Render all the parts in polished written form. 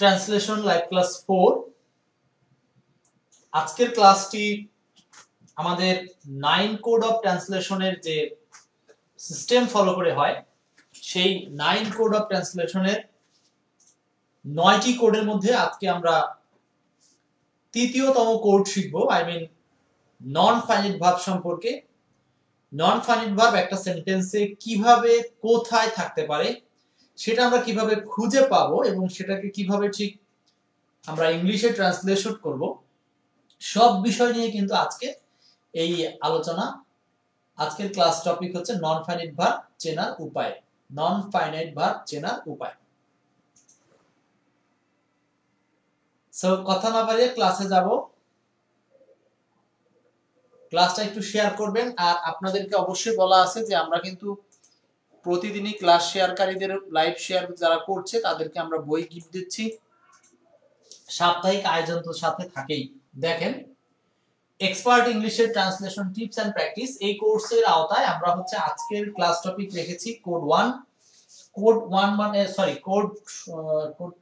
Translation live class 4। আজকের ক্লাসটি আমাদের 9 কোড অফ ট্রান্সলেশনের যে সিস্টেম ফলো করে হয় সেই 9 কোড অফ ট্রান্সলেশনের 9টি কোডের মধ্যে আজকে আমরা তৃতীয়তম কোড শিখব। I mean non finite verb সম্পর্কে। নন ফাইনাইট ভার্ব একটা সেন্টেন্সে কিভাবে কোথায় থাকতে পারে সেটা আমরা কিভাবে খুঁজে পাবো এবং সেটাকে কিভাবে ঠিক আমরা ইংলিশে ট্রান্সলেশন করব, সব বিষয় নিয়ে কিন্তু আজকে এই আলোচনা। আজকের ক্লাস টপিক হচ্ছে নন ফাইনাইট ভার্ব চেনার উপায়। নন ফাইনাইট ভার্ব চেনার উপায়। সো কথা না বাড়িয়ে ক্লাসে যাব। ক্লাসটা একটু শেয়ার করবেন। আর আপনাদেরকে অবশ্যই বলা আছে যে আমরা কিন্তু প্রতিদিনই ক্লাস শেয়ারকারীদের লাইভ শেয়ার যারা করছে তাদেরকে আমরা বই গিফট দিচ্ছি। সাপ্তাহিক আয়োজন তো সাথে থাকেই। দেখেন, এক্সপার্ট ইংলিশের ট্রান্সলেশন টিপস এন্ড প্র্যাকটিস এই কোর্সের আওতায় আমরা হচ্ছে আজকের ক্লাস টপিক রেখেছি কোড 1। কোড 1 মানে সরি কোড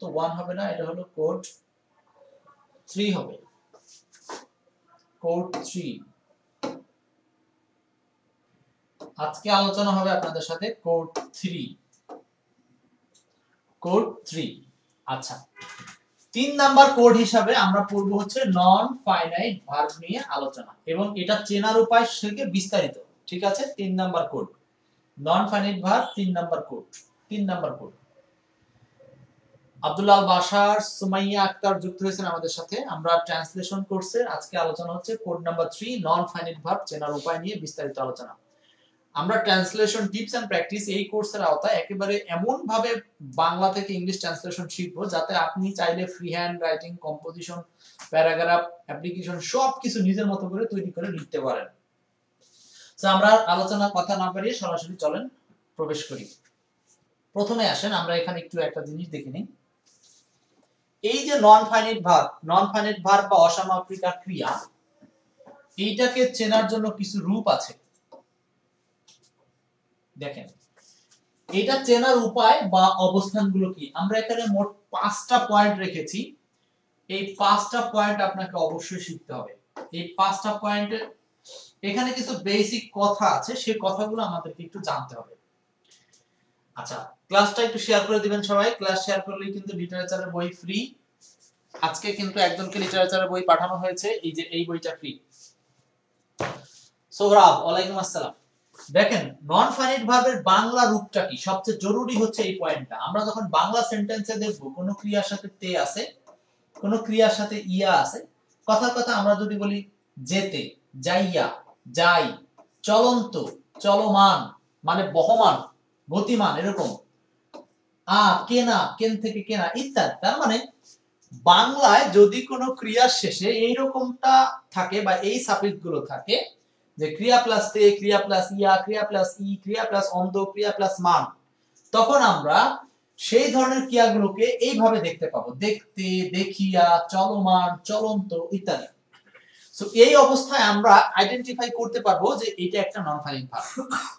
তো 1 হবে না, এটা হলো কোড 3 হবে। কোড 3 আজকে আলোচনা হবে আপনাদের সাথে কোড 3। কোড 3 আচ্ছা, 3 নাম্বার কোড হিসাবে আমরা পড়ব হচ্ছে নন ফাইনাইট ভার্ব নিয়ে আলোচনা এবং এটা চেনার উপায় থেকে বিস্তারিত। ঠিক আছে, 3 number code non finite verb, 3 number code. 3 number code Abdullah Bashar, Sumaiya Akter যুক্ত হয়েছেন আমাদের সাথে। আমরা ট্রান্সলেশন কোর্সে আজকে আলোচনা হচ্ছে কোড নাম্বার 3 নন ফাইনাইট ভার্ব চেনার উপায় নিয়ে বিস্তারিত আলোচনা। আমরা ট্রান্সলেশন টিপস এন্ড প্র্যাকটিস এই কোর্সের আওতায় একেবারে এমন ভাবে বাংলা থেকে ইংলিশ ট্রান্সলেশন শিখবো যাতে আপনি চাইলে free hand writing, composition, paragraph, application সবকিছু নিজের মতো করে তৈরি করে লিখতে পারেন। তো আমরা আলোচনা কথা না বাড়িয়ে সরাসরি চলেন প্রবেশ করি। প্রথমে আসেন আমরা এখানে একটু একটা জিনিস দেখে নিই। এই যে নন ফাইনাইট ভার্ব বা অসমাপিকা ক্রিয়া, এইটাকে চেনার জন্য কিছু রূপ আছে। দেখেন, এটা চেনার উপায় বা অবস্থানগুলো কি। আমরা এখানে মোট 5টা পয়েন্ট রেখেছি। এই 5টা পয়েন্ট আপনাকে অবশ্যই শিখতে হবে। এই 5টা পয়েন্টে এখানে কিছু বেসিক কথা আছে, সেই কথাগুলো আমাদেরকে একটু জানতে হবে। আচ্ছা, ক্লাসটা একটু শেয়ার করে দিবেন সবাই। ক্লাস শেয়ার করলেই কিন্তু লিটারেচারের বই ফ্রি। আজকে কিন্তু একজনকে লিটারেচারের বই পাঠানো হয়েছে, এই যে এই বইটা ফ্রি। সোহরাব, ওয়ালাইকুম আসসালাম। দেখেন, নন ফাইনাইট ভার্বের বাংলা রূপটা কি, সবচেয়ে জরুরি হচ্ছে এই পয়েন্টটা। আমরা যখন বাংলা সেন্টেন্সে দেখব কোন ক্রিয়ার সাথে তে আছে, কোন ক্রিয়ার সাথে ইয়া আছে, কথার কথা আমরা যদি বলি যেতে, যাইয়া, যাই, চলন্ত, চলমান মানে বহমান, গতিমান, এরকম কেনা, কেন থেকে কেনা ইত্যাদি। তার মানে বাংলায় যদি কোনো ক্রিয়ার শেষে এইরকমটা থাকে বা এই সাফিক্স গুলো থাকে, যে ক্রিয়া প্লাস তে, ক্রিয়া প্লাস ইয়া, ক্রিয়া প্লাস ই, ক্রিয়া প্লাস অন্ত, ক্রিয়া প্লাস মান, তখন আমরা সেই ধরনের ক্রিয়াগুলোকে এইভাবে দেখতে পাবো: দেখতে, দেখিয়া, চলমান, চলন্ত ইত্যাদি। সো এই অবস্থায় আমরা আইডেন্টিফাই করতে পারবো যে এটা একটা নন ফাইনাইট ভার্ব।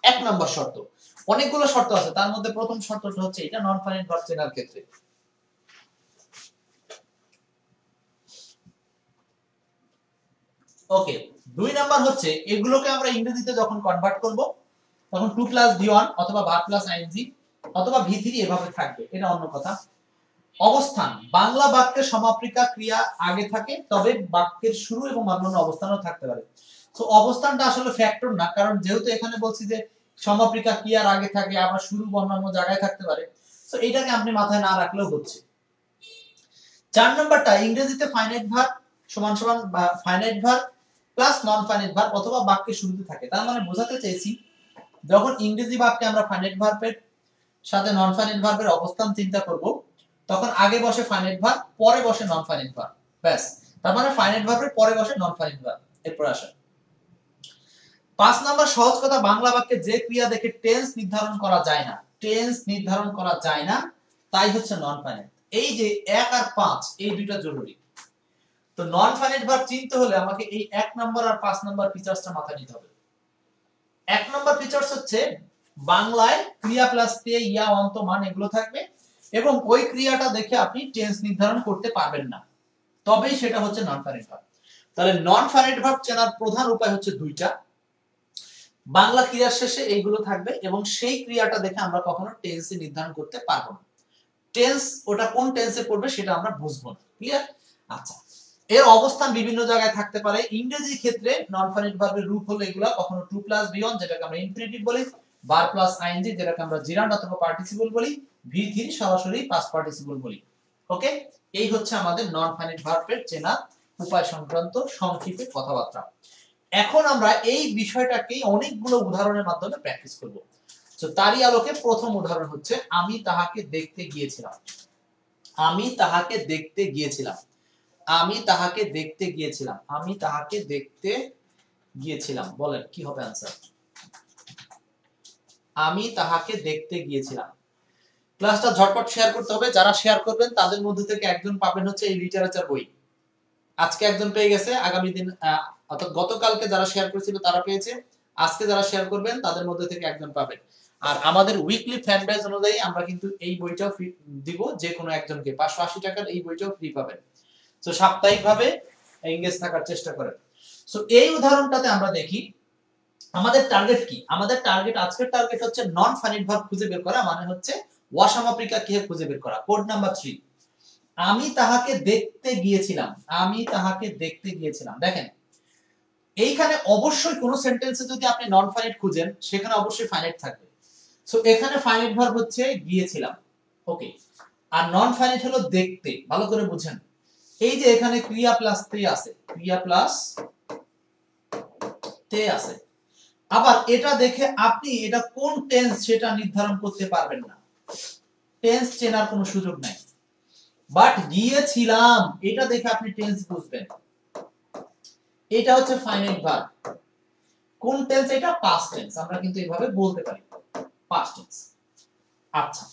এক নম্বর শর্ত। অনেকগুলো শর্ত আছে, তার মধ্যে প্রথম শর্তটা হচ্ছে এটা নন ফাইনাইট ভার্ব চেনার ক্ষেত্রে। ওকে, 2 নাম্বার হচ্ছে এগুলোকে আমরা ইংরেজিতে যখন কনভার্ট করব তখন টু প্লাস ভি1 অথবা ভার্ব প্লাস আইএনজি অথবা ভি3 এভাবে থাকবে, এটা অন্য কথা। অবস্থান, বাংলা বাক্যের সমাপিকা ক্রিয়া আগে থাকে, তবে বাক্যের শুরু এবং অন্যান্য অবস্থানও থাকতে পারে। তো অবস্থানটা আসলে ফ্যাক্টর না, কারণ যেহেতু এখানে বলছি যে সমাপিকা ক্রিয়ার আগে থাকে, আবার শুরু অন্যান্য জায়গায় থাকতে পারে। তো এটাকে আপনি মাথায় না রাখলেও হচ্ছে। 4 নাম্বারটা ইংরেজিতে ফাইনাইট ভার্ব সমান সমান ফাইনাইট ভার্ব প্লাস নন ফাইনাইট ভার্ব অথবা বাক্যের শুরুতে থাকে। তার মানে বোঝাতে চাইছি, যখন ইংরেজি বাক্যে আমরা ফাইনাইট ভার্বের সাথে নন ফাইনাইট ভার্বের অবস্থান চিন্তা করব, তখন আগে বসে ফাইনাইট ভার্ব, পরে বসে নন ফাইনাইট ভার্ব, ব্যাস। তার মানে ফাইনাইট ভার্বের পরে বসে নন ফাইনাইট ভার্ব। এরপর আসেন 5 নাম্বার সহজ কথা, বাংলা বাক্যে যে ক্রিয়া দেখে টেন্স নির্ধারণ করা যায় না, টেন্স নির্ধারণ করা যায় না, তাই হচ্ছে নন ফাইনাইট। এই যে 1 আর 5 এই দুইটা জরুরি। তো নন ফাইনাইট ভার্ব চিনতে হলে আমাকে এই 1 নাম্বার আর 5 নাম্বার ফিচারসটা মাথায় নিতে হবে। 1 নাম্বার ফিচারস হচ্ছে বাংলায় ক্রিয়া প্লাস তে, ইয়া, অন্ত, মান এগুলো থাকবে এবং ওই ক্রিয়াটা দেখে আপনি টেন্স নির্ধারণ করতে পারবেন না, তবেই সেটা হচ্ছে নন ফাইনাইট ভার্ব। তাহলে নন ফাইনাইট ভার্ব চেনার প্রধান উপায় হচ্ছে দুইটা। বাংলা ক্রিয়ার শেষে এইগুলো থাকবে এবং সেই ক্রিয়াটা দেখে আমরা কখনো টেন্স নির্ধারণ করতে পারবো না। টেন্স ওটা কোন টেন্সে পড়বে সেটা আমরা বুঝবো না। ক্লিয়ার? আচ্ছা, এর অবস্থান বিভিন্ন জায়গায় থাকতে পারে। ইংরেজি ক্ষেত্রে নন ফাইনাইট ভার্বের রূপ হলো এগুলা, কখনো 2+be1 যেটাকে আমরা ইনফিনিটিভ বলি, বার প্লাস আইএনজি যেটাকে আমরা জিরান্ড অথবা পার্টিসিপল বলি, ভি3 সরাসরি পাস্ট পার্টিসিপল বলি। ওকে, এই হচ্ছে আমাদের নন ফাইনাইট ভার্বের চেনা উপায় সংক্রান্ত সংক্ষিপ্ত কথাবার্তা। এখন আমরা এই বিষয়টাকে অনেকগুলো উদাহরণের মাধ্যমে প্র্যাকটিস করব। তো তারই আলোকে প্রথম উদাহরণ হচ্ছে আমি তাহাকে দেখতে গিয়েছিলাম। আমি তাহাকে দেখতে গিয়েছিলাম। আমি তাহাকে দেখতে গিয়েছিলাম। আমি তাহাকে দেখতে গিয়েছিলাম। বলেন কি হবে आंसर? আমি তাহাকে দেখতে গিয়েছিলাম। ক্লাসটা ঝটপট শেয়ার করতে হবে। যারা শেয়ার করবেন তাদের মধ্যে থেকে একজন পাবেন হচ্ছে এই লিটারেচার বই। আজকে একজন পেয়ে গেছে, আগামী দিন অর্থাৎ গতকালকে যারা শেয়ার করেছিল তারা পেয়েছে, আজকে যারা শেয়ার করবেন তাদের মধ্যে থেকে একজন পাবেন। আর আমাদের উইকলি ফ্যান বেজ অনুযায়ী আমরা কিন্তু এই বইটাও ফ্রি দিব, যে কোনো একজনকে 580 টাকার এই বইটাও ফ্রি পাবেন। সো সাপ্তাহিকভাবে এনগেজ থাকার চেষ্টা করেন। সো এই উদাহরণটাতে আমরা দেখি আমাদের টার্গেট কি। আমাদের টার্গেট, আজকের টার্গেট হচ্ছে নন ফাইনাইট ভার্ব খুঁজে বের করা, মানে হচ্ছে ওয়াসামাপিকা কে খুঁজে বের করা। কোড নাম্বার 3, আমি তাহাকে দেখতে গিয়েছিলাম। আমি তাহাকে দেখতে গিয়েছিলাম। দেখেন এইখানে অবশ্যই কোন সেন্টেন্সে যদি আপনি নন ফাইনাইট খুঁজেন সেখানে অবশ্যই ফাইনাইট থাকবে। সো এখানে ফাইনাইট ভার্ব হচ্ছে গিয়েছিলাম। ওকে, আর নন ফাইনাইট হলো দেখতে। ভালো করে বুঝেন, এই যে এখানে ক্রিয়া প্লাস তে আছে, ক্রিয়া প্লাস তে আছে। আবার এটা দেখে আপনি এটা কোন টেন্স সেটা নির্ধারণ করতে পারবেন না, টেন্স চেনার কোনো সুযোগ নাই। বাট গিয়েছিলাম এটা দেখে আপনি টেন্স বুঝবেন। এটা হচ্ছে ফাইনাইট ভার্ব। কোন টেন্স এটা? Past tense. আমরা কিন্তু এইভাবে বলতে পারি পাস্ট টেন্স। আচ্ছা,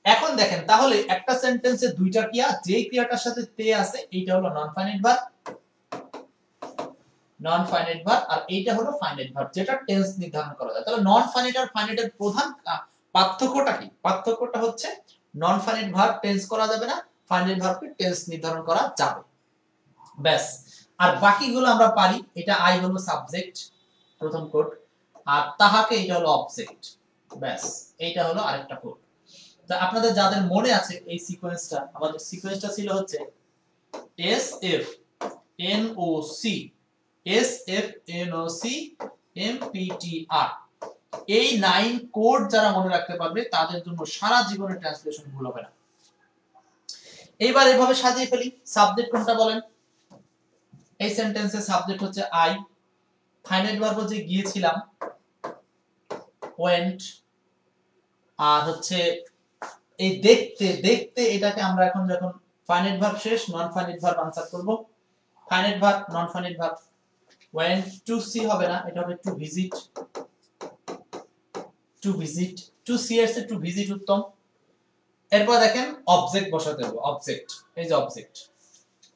এখন দেখেন তাহলে একটা সেন্টেন্সে দুইটা ক্রিয়া, যে ক্রিয়াটার সাথে তে আছে এইটা হলো non finite verb, non finite verb, আর এইটা হলো ফাইনাইট ভার্ব যেটা টেন্স নির্ধারণ করা যায়। তাহলে নন ফাইনাইট আর ফাইনাইটের প্রধান পার্থক্যটা কি? পার্থক্যটা হচ্ছে নন ফাইনাইট ভার্ব টেন্স করা যাবে না, ফাইনাইট ভার্বকে টেন্স নির্ধারণ করা যাবে। ব্যাস, আর বাকিগুলো আমরা পারি। এটা আই হলো সাবজেক্ট, প্রথম কোড, আর তাহাকে এটা হলো অবজেক্ট। ব্যাস, এইটা হলো আরেকটা কোড। তো আপনাদের যাদের মনে আছে এই সিকোয়েন্সটা, আমাদের সিকোয়েন্সটা ছিল হচ্ছে S F N O C, S F N O C M P T R. এই 9 কোড যারা মনে রাখতে পারবে তাদের জন্য সারা জীবনে ট্রান্সলেশন ভুল হবে না। এইবার এভাবে সাজিয়ে ফেলি। সাবজেক্ট কোনটা বলেন? এই সেন্টেন্সে সাবজেক্ট হচ্ছে আই, ফাইনাইট ভার্ব হচ্ছে গিয়েছিলাম, ওয়েন্ট, আর হচ্ছে এই দেখতে। দেখতে এটাকে আমরা এখন যখন ফাইনাইট ভার্ব শেষ নন ফাইনাইট ভার্ব আনসার করব। Finite verb non finite verb went to see হবে না, এটা হবে to visit. To visit, to see এর চেয়ে টু ভিজিট উত্তম। এরপর দেখেন অবজেক্ট বসাতে হবে। অবজেক্ট, এই যে অবজেক্ট,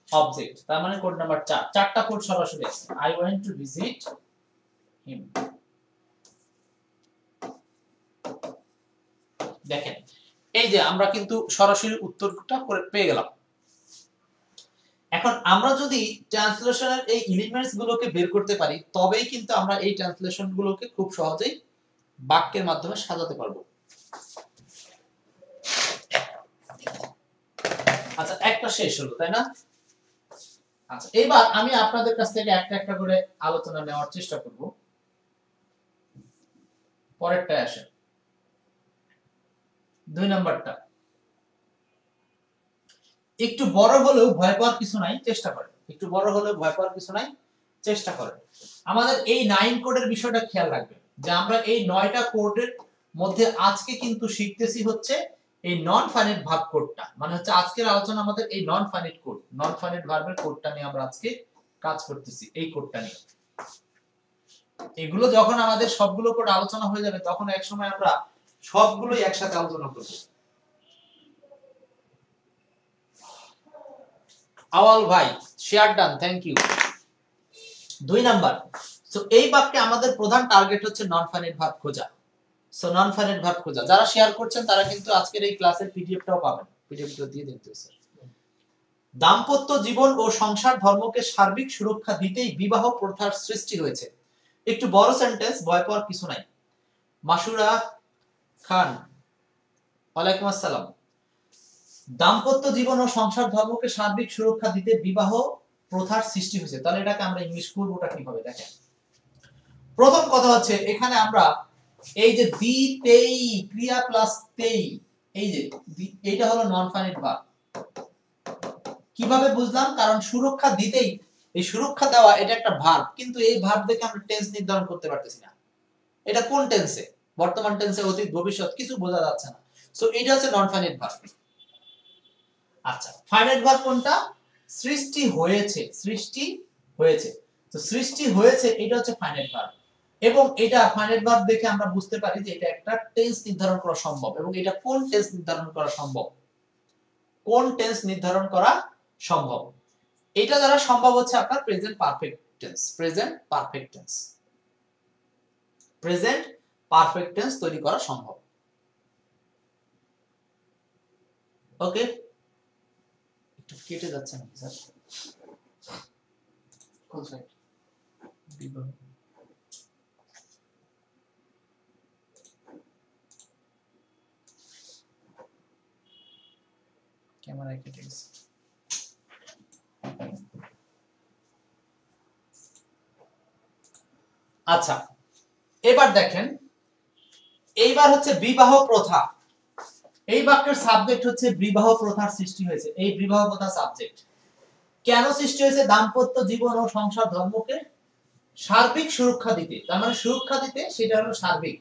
অবজেক্ট তার মানে কোড নাম্বার 4। চারটা কোড সরাসরি আছে। আই ওয়েন্ট টু ভিজিট হিম। দেখেন এই যে আমরা কিন্তু সরাসরি উত্তরটা করে পেয়ে গেলাম। এখন আমরা যদি ট্রান্সলেশনের এই এলিমেন্টস গুলোকে বের করতে পারি তবেই কিন্তু আমরা এই ট্রান্সলেশন গুলোকে খুব সহজেই বাক্যের মাধ্যমে সাজাতে পারবো। আচ্ছা, একটা শেষ হলো তাই না? আচ্ছা, এবার আমি আপনাদের কাছ থেকে একটা একটা করে আলোচনা নেওয়ার চেষ্টা করব। পরেরটা আসে 2 নাম্বারটা। একটু বড় হলেও ভয় পাওয়ার কিছু নাই, চেষ্টা করেন। একটু বড় হলেও ভয় পাওয়ার কিছু নাই, চেষ্টা করেন। আমাদের এই 9 কোডের বিষয়টা খেয়াল রাখবেন যে আমরা এই 9টা কোডের মধ্যে আজকে কিন্তু শিখতেছি হচ্ছে এই নন ফাইনাইট ভার্ব কোডটা, মানে হচ্ছে আজকের আলোচনা আমাদের এই non finite code, non finite ভার্বের কোডটা নিয়ে আমরা আজকে কাজ করতেছি, এই কোডটা নিয়ে। এগুলো যখন আমাদের সবগুলো কোড আলোচনা হয়ে যাবে তখন এক সময় আমরা সবগুলোই একসাথে আলোচনা করব। আওয়াল ভাই share done, thank you. 2 number. So এই বাক্যে আমাদের প্রধান টার্গেট হচ্ছে নন ফাইনাইট ভার্ব খোঁজা। সো নন ফাইনাইট ভার্ব খোঁজা, যারা শেয়ার করছেন তারা কিন্তু আজকের এই ক্লাসের পিডিএফটাও পাবেন, পিডিএফটা দিয়ে দিন তো স্যার। দাম্পত্য জীবন ও সংসার ধর্মকে সার্বিক সুরক্ষা দিতেই বিবাহ প্রথার সৃষ্টি হয়েছে। একটু বড় সেন্টেন্স, ভয় পাওয়ার কিছু নাই। মাসুরা খান, ওয়ালাইকুম আসসালাম। দাম্পত্য জীবন ও সংসার ধর্মকে সার্বিক সুরক্ষা দিতে বিবাহ প্রথার সৃষ্টি হয়েছে। তাহলে এটাকে আমরা ইংলিশ করবোটা কিভাবে দেখেন। প্রথম কথা হচ্ছে এখানে আমরা এই যে দিতেই ক্রিয়া প্লাস তেই, এই যে এইটা হলো নন ফাইনাইট ভার্ব। কিভাবে বুঝলাম? কারণ সুরক্ষা দিতেই, এই সুরক্ষা দেওয়া এটা একটা ভার্ব, কিন্তু এই ভার্ব দেখে আমরা টেন্স নির্ধারণ করতে পারতেছি না। এটা কোন টেন্সে, বর্তমান টেন্সে, অতীত, ভবিষ্যৎ কিছু বোঝা যাচ্ছে না। সো এটা হচ্ছে নন ফাইনাইট ভার্ব। আচ্ছা, ফাইনাইট ভার্ব কোনটা? সৃষ্টি হয়েছে, সৃষ্টি হয়েছে। তো সৃষ্টি হয়েছে এটা হচ্ছে ফাইনাইট ভার্ব, এবং এটা ফাইনাইট ভার্ব দেখে আমরা বুঝতে পারি যে এটা একটা টেন্স নির্ধারণ করা সম্ভব। এবং এটা কোন টেন্স নির্ধারণ করা সম্ভব? কোন টেন্স নির্ধারণ করা সম্ভব? এটা দ্বারা সম্ভব হচ্ছে আপনার present perfect tense. Present perfect tense, present perfect tense তৈরি করা সম্ভব। ওকে, একটু কেটে যাচ্ছে না স্যার? কোন সাইড? বিবাহ, ক্যামেরা কেটে গেছে। আচ্ছা, এবার দেখেন, এইবার হচ্ছে বিবাহ প্রথা। এই বাক্যের সাবজেক্ট হচ্ছে বিবাহ প্রথার সৃষ্টি হয়েছে। এই বিবাহ প্রথা সাবজেক্ট কেন সৃষ্টি হয়েছে? দাম্পত্য জীবন ও সংসার ধর্মকে সার্বিক সুরক্ষা দিতে। তার মানে সুরক্ষা দিতে, সেটা হলো সার্বিক,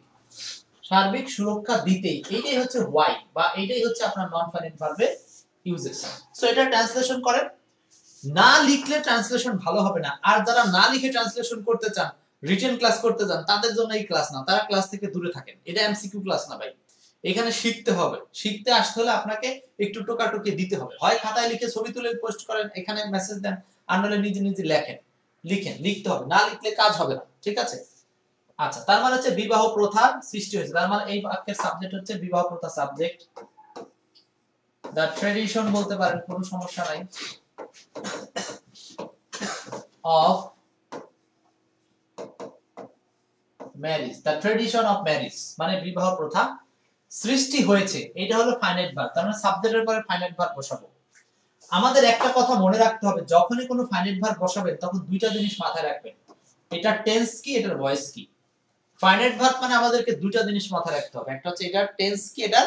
সার্বিক সুরক্ষা দিতেই। এইটাই হচ্ছে ওয়াই, বা এইটাই হচ্ছে আপনার নন ফাইনাইট ভার্বের ইউজেস। সো এটা ট্রান্সলেশন করেন। না লিখলে ট্রান্সলেশন ভালো হবে না। আর যারা না লিখে ট্রান্সলেশন করতে চান, রিটেন ক্লাস করতে চান, তাদের জন্য এই ক্লাস না, তারা ক্লাস থেকে দূরে থাকেন। এটা এমসিকিউ ক্লাস না ভাই, এখানে শিখতে হবে। শিখতে আসতে হলে আপনাকে একটু টোকাটুকি দিতে হবে। হয় খাতায় লিখে ছবি তুলে পোস্ট করেন, এখানে মেসেজ দেন, আন্ডারলাইন নিজে নিজে লেখেন, লিখেন, লিখতে হবে, না লিখলে কাজ হবে না, ঠিক আছে? আচ্ছা, তার মানে হচ্ছে বিবাহ প্রথার সৃষ্টি হয়েছে। তার মানে এই বাক্যের সাবজেক্ট হচ্ছে বিবাহ প্রথা সাবজেক্ট। দা ট্র্যাডিশন বলতে পারেন, কোনো সমস্যা নাই, of marriage, the tradition of marriage মানে বিবাহ প্রথা সৃষ্টি হয়েছে। এটা হলো ফাইনাইট ভার্ব। তার মানে সাবজেক্টের পরে ফাইনাইট ভার্ব বসাবো। আমাদের একটা কথা মনে রাখতে হবে, যখনই কোনো ফাইনাইট ভার্ব বসাবেন তখন দুইটা জিনিস মাথায় রাখবেন, এটা টেন্স কি, এটার ভয়েস কি। ফাইনাইট ভার্ব মানে আমাদেরকে দুইটা জিনিস মাথায় রাখতে হবে, একটা হচ্ছে এটার টেন্স কি, এটার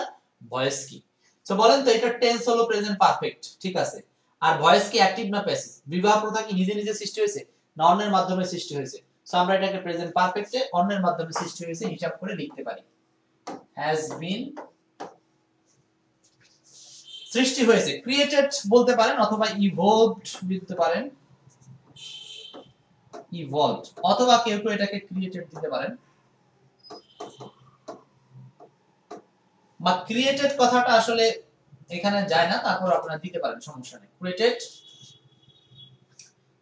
ভয়েস কি। সো বলেন তো, এটার টেন্স হলো প্রেজেন্ট পারফেক্ট, ঠিক আছে, আর ভয়েস কি অ্যাক্টিভ না প্যাসিভ? বিবাহ প্রথা কি নিজে নিজে সৃষ্টি হয়েছে না অন্যের মাধ্যমে সৃষ্টি হয়েছে? সো আমরা এটাকে প্রেজেন্ট পারফেক্টে অন্যের মাধ্যমে সৃষ্টি হয়েছে হিসাব করে লিখতে পারি। হ্যাজ বিন, সৃষ্টি হয়েছে। ক্রিয়েটেড বলতে পারেন, অথবা ইভলভড বলতে পারেন, ইভলভড, অথবা কেউ কেউ এটাকে ক্রিয়েটেড দিতে পারেন, বা ক্রিয়েটেড কথাটা আসলে এখানে যায় না, তারপর আপনারা দিতে পারেন, সমস্যা নেই। ক্রিয়েটেড,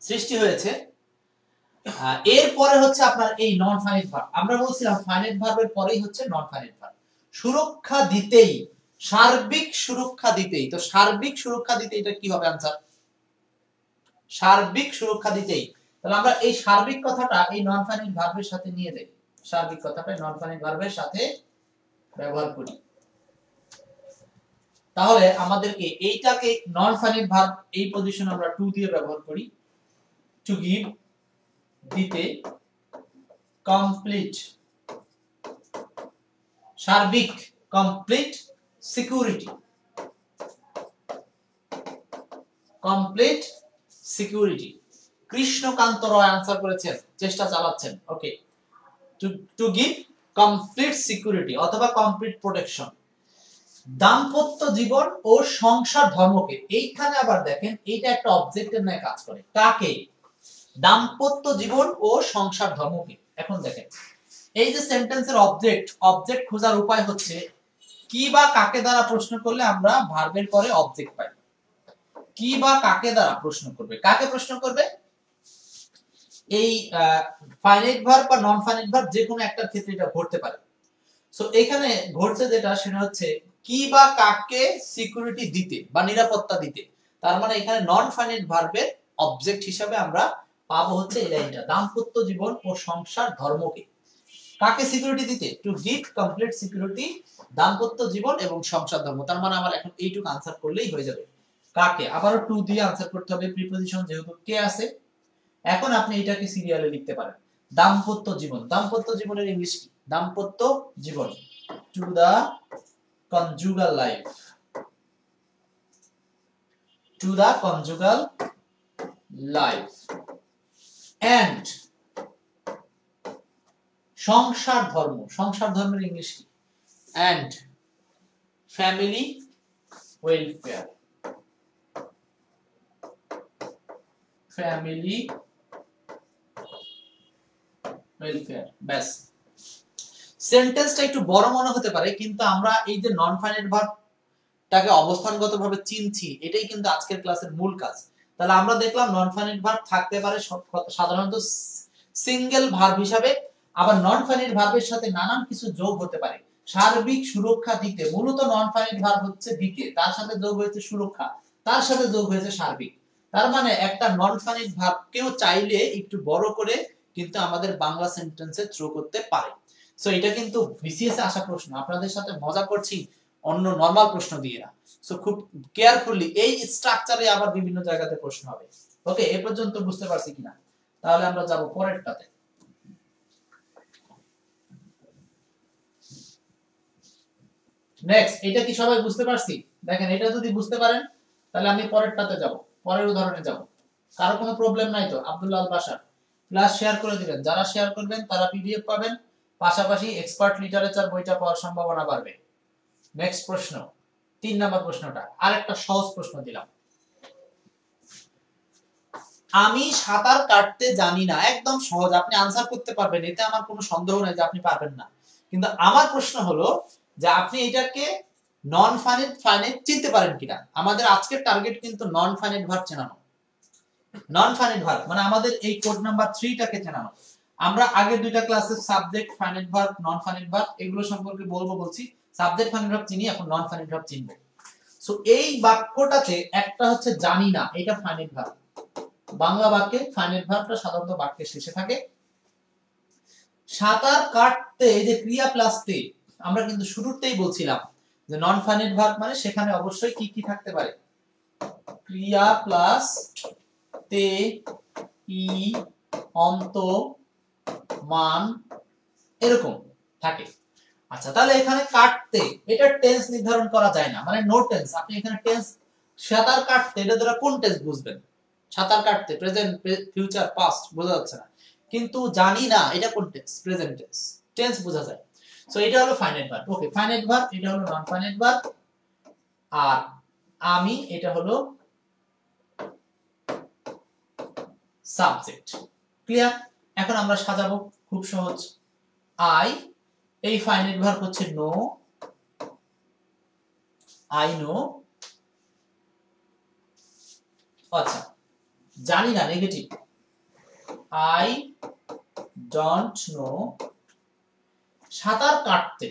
সৃষ্টি হয়েছে। এরপরে হচ্ছে আপনার এই নন ফাইনাইট ভার্ব। আমরা বলছিলাম ফাইনাইট ভার্বের পরেই হচ্ছে নন ফাইনাইট ভার্ব। সুরক্ষা দিতেই, সার্বিক সুরক্ষা দিতেই। তো সার্বিক সুরক্ষা দিতে এটা কি হবে आंसर? সার্বিক সুরক্ষা দিতেই। তাহলে আমরা এই সার্বিক কথাটা এই নন ফাইনাইট ভার্বের সাথে নিয়ে দেই, সার্বিক কথাটা নন ফাইনাইট ভার্বের সাথে ব্যবহার করি। তাহলে আমাদেরকে এইটাকে নন ফাইনাইট ভার্ব এই পজিশন আমরা টু দিয়ে ব্যবহার করি। টু গিভ, দিতে, কমপ্লিট, সার্বিক, complete security, complete security. Krishnakanta Roy answer করেছেন, চেষ্টা চালাচ্ছেন। Okay, to give complete security অথবা কমপ্লিট প্রোটেকশন। দাম্পত্য জীবন ও সংসার ধর্মকে, এইখানে আবার দেখেন এইটা একটা অবজেক্টের ন্যায় কাজ করে। কাকে? দাম্পত্য জীবন ও সংসার ধর্মকে। এখন দেখেন এই যে সেন্টেন্সের অবজেক্ট, অবজেক্ট খোঁজার উপায় হচ্ছে কি বা কাকে দ্বারা প্রশ্ন করলে আমরা ভার্বের পরে অবজেক্ট পাই। কি বা কাকে দ্বারা প্রশ্ন করবে, কাকে প্রশ্ন করবে? এই ফাইনাইট ভার্ব বা নন ফাইনাইট ভার্ব যে কোনো একটার ক্ষেত্রে এটা ঘটতে পারে। সো এখানে ঘটছে যেটা সেটা হচ্ছে কি বা কাকে সিকিউরিটি দিতে বা নিরাপত্তা দিতে, তার মানে এখানে নন ফাইনাইট ভার্বের অবজেক্ট হিসাবে আমরা পাবো হচ্ছে এই লাইনটা, দাম্পত্য জীবন ও সংসার ধর্মকে কাকে সিকিউরিটি দিতে, টু গিভ কমপ্লিট সিকিউরিটি দাম্পত্য জীবন এবং সংসার ধর্ম। তার মানে আমার এখন এইটুকু আনসার করলেই হয়ে যাবে। কাকে আবারও টু দিয়ে আনসার করতে হবে, প্রিপজিশন যেহেতু কে আছে। এখন আপনি এটাকে সিরিয়ালে লিখতে পারেন, দাম্পত্য জীবন। দাম্পত্য জীবনের ইংলিশ কি? দাম্পত্য জীবন, to the conjugal life, to the conjugal life and সংসার ধর্ম। সংসার ধর্মের ইংলিশ কি? And family welfare, family welfare. ব্যাস, সেন্টেন্সটা একটু বড় মনে হতে পারে, কিন্তু আমরা এই যে নন ফাইনাইট ভার্বটাকে অবস্থানগতভাবে চিনছি, এটাই কিন্তু আজকের ক্লাসের মূল কাজ। তাহলে আমরা দেখলাম নন ফাইনাইট ভার্ব থাকতে পারে সাধারণত সিঙ্গেল ভার্ব হিসাবে, আবার নন ফাইনাইট ভার্বের সাথে নানান কিছু যোগ হতে পারে। সার্বিক সুরক্ষা দিতে, মূলত নন ফাইনাইট ভার্ব হচ্ছে দিতে, তার সাথে যোগ হয়েছে সুরক্ষা, তার সাথে যোগ হয়েছে সার্বিক। তার মানে একটা নন ফাইনাইট ভার্বকেও চাইলে একটু বড় করে কিন্তু আমাদের বাংলা সেন্টেন্সে থ্রো করতে পারে। সো এটা কিন্তু বিসিএস এ আসা প্রশ্ন, আপনাদের সাথে মজা করছি অন্য নরমাল প্রশ্ন দিয়ে না। সো খুব কেয়ারফুলি এই স্ট্রাকচারে আবার বিভিন্ন জায়গাতে প্রশ্ন হবে। ওকে, এ পর্যন্ত বুঝতে পারছি কিনা? তাহলে আমরা যাব পরেরটাতে। নেক্সট, এটা কি সবাই বুঝতে পারছি? দেখেন, এটা যদি বুঝতে পারেন তাহলে আমি পরেরটাতে যাব, পরের উদাহরণে যাব। কারো কোনো প্রবলেম নাই তো? আব্দুল্লাহ আল বাশার, ক্লাস শেয়ার করে দিবেন, যারা শেয়ার করবেন তারা পিডিএফ পাবেন, পাশাপাশি এক্সপার্ট লিটারেচার বইটা পাওয়ার সম্ভাবনা বাড়বে। নেক্সট প্রশ্ন, 3 নাম্বার প্রশ্নটা আরেকটা সহজ প্রশ্ন দিলাম। আমি সাঁতার কাটতে জানি না, একদম সহজ, আপনি আনসার করতে পারবেন, এতে আমার কোনো সন্দেহ নাই যে আপনি পারবেন না। কিন্তু আমার প্রশ্ন হলো যে আপনি এটাকে নন ফাইনাইট ফাইনাইট চিনতে পারেন কিনা। আমাদের আজকের টার্গেট কিন্তু নন ফাইনাইট ভার্ব চেনানো। নন ফাইনাইট ভার্ব মানে আমাদের এই কোড নাম্বার 3 টাকে চেনানো। আমরা আগের দুইটা ক্লাসে subject, finite verb, non finite verb এগুলো সম্পর্কে বলছি। সাবজেক্ট ফাইনাইট ভার্ব চিনি, এখন নন ফাইনাইট ভার্ব চিনব। সো এই বাক্যটাতে একটা হচ্ছে জানি না, এটা ফাইনাইট ভার্ব। বাংলা বাক্যে ফাইনাইট ভার্বটা সাধারণত বাক্যের শেষে থাকে। সাঁতার কাটতে, এই যে ক্রিয়া প্লাস তে, আমরা কিন্তু শুরুতেই বলছিলাম যে নন ফাইনাইট ভার্ব মানে সেখানে অবশ্যই কি কি থাকতে পারে? ক্রিয়া প্লাস তে, ই, অন্ত, মান এরকম থাকে। আচ্ছা, তাহলে এখানে কাটতে, এটা টেন্স নির্ধারণ করা যায় না, মানে নো টেন্স। আপনি এখানে টেন্স সাঁতার কাটতে, এটা দ্বারা কোন টেন্স বুঝবেন? সাঁতার কাটতে প্রেজেন্ট, ফিউচার, পাস্ট বোঝা যাচ্ছে না। কিন্তু জানি না, এটা কোন টেন্স? প্রেজেন্ট টেন্স, টেন্স বোঝা যায়। সো এটা হলো ফাইনাইট ভার্ব। ওকে, ফাইনাইট ভার্ব, এটা হলো নন ফাইনাইট ভার্ব। আর আমি, এটা হলো সাবজেক্ট। ক্লিয়ার? এখন আমরা সাজাবো, খুব সহজ। আই, এই ফাইনাইট ভার্ব হচ্ছে নো, আই নো। আচ্ছা, জানি না নেগেটিভ, আই ডোন্ট নো। সাঁতার কাটতে,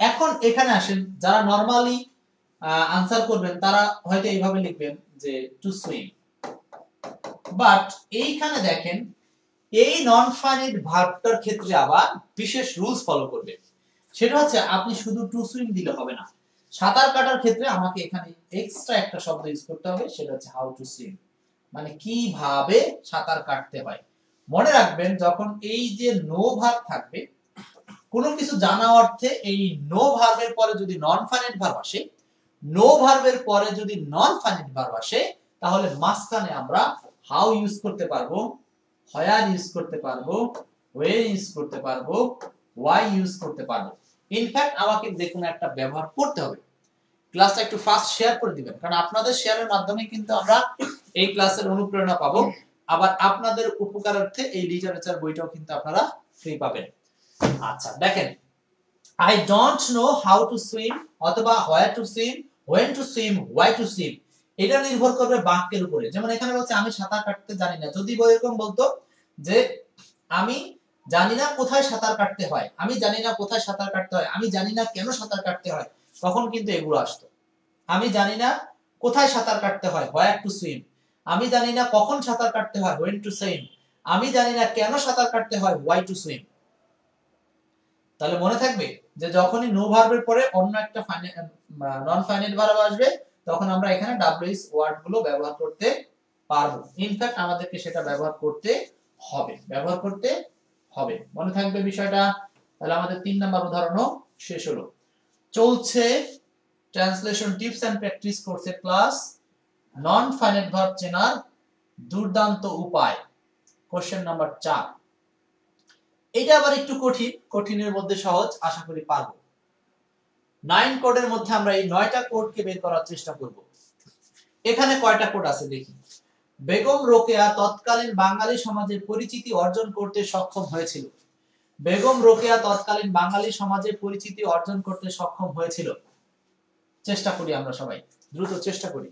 এখন এখানে আসেন, যারা নরমালি আনসার করবেন তারা হয়তো এইভাবে লিখবেন যে টু সুইম। বাট এইখানে দেখেন, এই নন ফাইনাইট ভার্বটার ক্ষেত্রে আবার বিশেষ রুলস ফলো করবে। সেটা হচ্ছে আপনি শুধু টু সুইম দিলে হবে না, সাঁতার কাটার ক্ষেত্রে আমাকে এখানে এক্সট্রা একটা শব্দ ইউজ করতে হবে, সেটা হচ্ছে হাউ টু সুইম, মানে কিভাবে সাঁতার কাটতে হয়। মনে রাখবেন, যখন এই যে নো ভার্ব থাকবে, কোনো কিছু জানা অর্থে এই নো ভার্বের পরে যদি নন ফাইনাইট ভার্ব আসে, নো ভার্বের পরে যদি নন ফাইনাইট ভার্ব আসে, তাহলে মাঝখানে আমরা হাউ ইউজ করতে পারবো, হোয়ার ইউজ করতে পারবো, ওয়ে ইউজ করতে পারবো, ওয়াই ইউজ করতে পারবো। ইনফ্যাক্ট আমাকে যে কোনো একটা ব্যবহার করতে হবে। ক্লাসটা একটু ফাস্ট শেয়ার করে দিবেন, কারণ আপনাদের শেয়ারের মাধ্যমে কিন্তু আমরা এই ক্লাসের অনুপ্রেরণা পাবো। আবার আপনাদের উপকারার্থে এই লিটারেচার বইটাও কিন্তু আপনারা ফ্রি পাবেন। আচ্ছা, দেখেন, I don't know how to swim অথবা where to swim, when to swim, why to swim, এটা নির্ভর করবে বাক্যের উপরে। যেমন এখানে বলছে আমি সাঁতার কাটতে জানি না, যদি এরকম বলতো যে আমি জানি না কোথায় সাঁতার কাটতে হয়, আমি জানি না কোথায় সাঁতার কাটতে হয়, আমি জানি না কেন সাঁতার কাটতে হয়, তখন কিন্তু এগুলো আসতো। আমি জানি না কোথায় সাঁতার কাটতে হয়, হোয়ার টু সুইম। আমি জানি না কখন সাঁতার কাটতে হয়, হোয়েন টু সুইম। আমি জানি না কেন সাঁতার কাটতে হয়, হোয়াই টু সুইম। তাহলে মনে থাকবে যে যখনই নো ভার্বের পরে অন্য একটা নন ফাইনাইট ভার্ব আসবে, তখন আমরা এখানে ডাব্লিউএইচ ওয়ার্ড গুলো ব্যবহার করতে পারবো। ইনফ্যাক্ট আমাদেরকে সেটা ব্যবহার করতে হবে। মনে থাকবে বিষয়টা। তাহলে আমাদের 3 নাম্বার উদাহরণও শেষ হলো। চলছে ট্রান্সলেশন টিপস এন্ড প্র্যাকটিস কোর্সে ক্লাস নন ফাইনাইট ভার্ব চেনার দুর্দান্ত উপায়, কোশ্চেন নাম্বার 4। এটা আবার একটু কঠিন, কঠিনের মধ্যে সহজ, আশা করি পারবো। 9 কোডের মধ্যে আমরা এই 9টা কোডকে বের করার চেষ্টা করব। এখানে কয়টা কোড আছে দেখি। বেগম রোকেয়া তৎকালীন বাঙালি সমাজের পরিচিতি অর্জন করতে সক্ষম হয়েছিল। বেগম রোকেয়া তৎকালীন বাঙালি সমাজের পরিচিতি অর্জন করতে সক্ষম হয়েছিল। চেষ্টা করি আমরা সবাই, দ্রুত চেষ্টা করি।